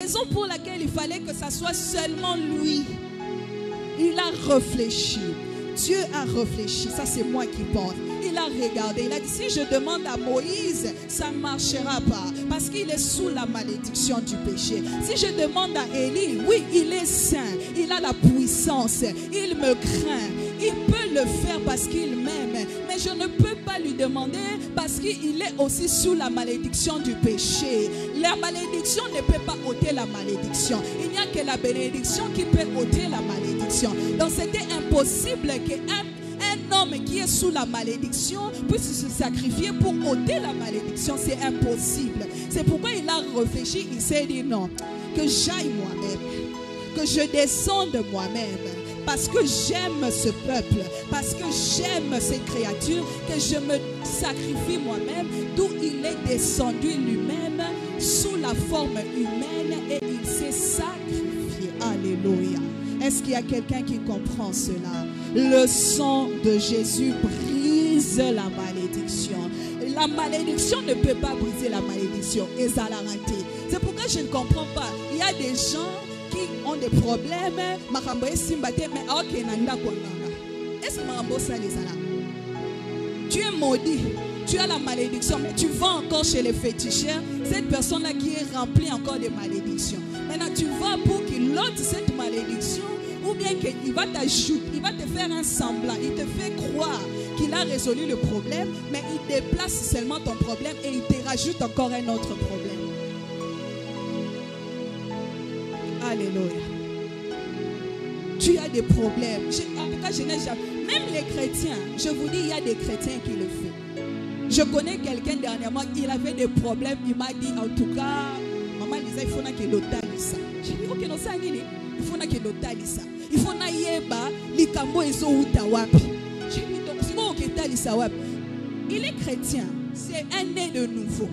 raison pour laquelle il fallait que ça soit seulement lui. Il a réfléchi. Dieu a réfléchi. Ça, c'est moi qui parle. Il a regardé. Il a dit, si je demande à Moïse, ça ne marchera pas. Parce qu'il est sous la malédiction du péché. Si je demande à Élie, oui, il est saint. Il a la puissance. Il me craint. Il peut le faire parce qu'il m'aime. Mais je ne peux pas lui demander parce qu'il est aussi sous la malédiction du péché. La malédiction ne peut pas ôter la malédiction. Il n'y a que la bénédiction qui peut ôter la malédiction. Donc c'était impossible qu'un homme qui est sous la malédiction puisse se sacrifier pour ôter la malédiction. C'est impossible. C'est pourquoi il a réfléchi. Il s'est dit non, que j'aille moi-même, que je descende moi-même. Parce que j'aime ce peuple, parce que j'aime ces créatures, que je me sacrifie moi-même, d'où il est descendu lui-même sous la forme humaine et il s'est sacrifié. Alléluia. Est-ce qu'il y a quelqu'un qui comprend cela? Le sang de Jésus brise la malédiction. La malédiction ne peut pas briser la malédiction. Et ça l'a raté. C'est pourquoi je ne comprends pas. Il y a des gens qui ont des problèmes, tu es maudit, tu as la malédiction, mais tu vas encore chez les féticheurs, cette personne-là qui est remplie encore de malédictions. Maintenant, tu vas pour qu'il ôte cette malédiction, ou bien qu'il va t'ajouter, il va te faire un semblant, il te fait croire qu'il a résolu le problème, mais il déplace seulement ton problème et il te rajoute encore un autre problème. Alléluia. Tu as des problèmes. En tout cas, je n'ai jamais. Même les chrétiens, je vous dis, il y a des chrétiens qui le font. Je connais quelqu'un dernièrement, il avait des problèmes. Il m'a dit, en tout cas, maman Lisa, il faut qu'il l'otalisa. J'ai dit, ok, non, ça il faut qu'il l'otalisa. Il faut qu'il yeba, likambo ezo utawapi. J'ai dit, donc, c'est bon, ok, talisa wapi. Il est chrétien, c'est un né de nouveau.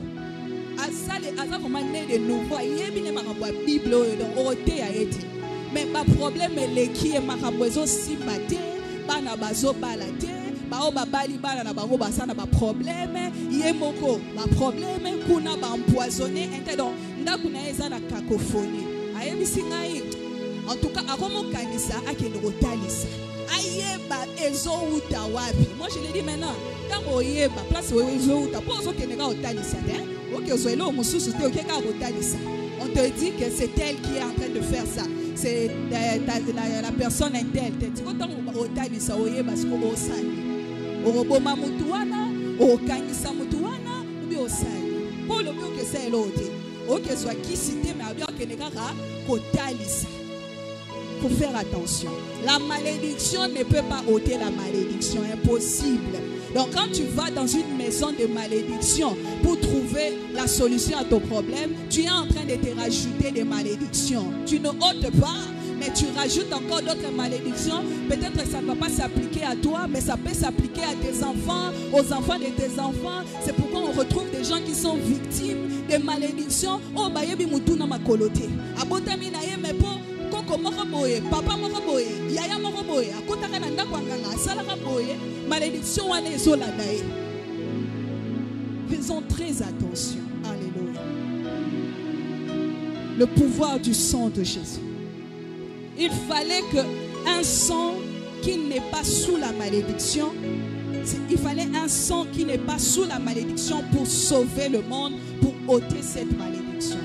Mais ma problème est qui est ma raboiseau si maté, bana bazo balate, bao babali bana na bango basana ba problème, yemoko, ma problème kuna ba empoisonné, donc ndakuna eza na cacophonie. Ayebisi ngai, en tout cas akomo kanisa akende kotalisa. Ayeba ezo uta wapi. Moi je lui dis maintenant, tango yeba place ezo uta, pozo kenega otalisa, hein? On te dit que c'est elle qui est en train de faire ça. C'est la personne interne. Il faut faire attention. La malédiction ne peut pas ôter la malédiction. Impossible. Donc quand tu vas dans une maison de malédiction pour trouver la solution à ton problème, tu es en train de te rajouter des malédictions. Tu ne ôtes pas, mais tu rajoutes encore d'autres malédictions. Peut-être que ça ne va pas s'appliquer à toi, mais ça peut s'appliquer à tes enfants, aux enfants de tes enfants. C'est pourquoi on retrouve des gens qui sont victimes de malédictions. Oh, bayebi mutuna makolote. Abotami na ye mepo. Papa mokoboye, yaya mokoboye, akotaka na ndako nganga, asalaka boye, malédiction wana ezolanda ye. Faisons très attention. Alléluia. Le pouvoir du sang de Jésus. Il fallait qu'un sang qui n'est pas sous la malédiction, il fallait un sang qui n'est pas sous la malédiction pour sauver le monde, pour ôter cette malédiction.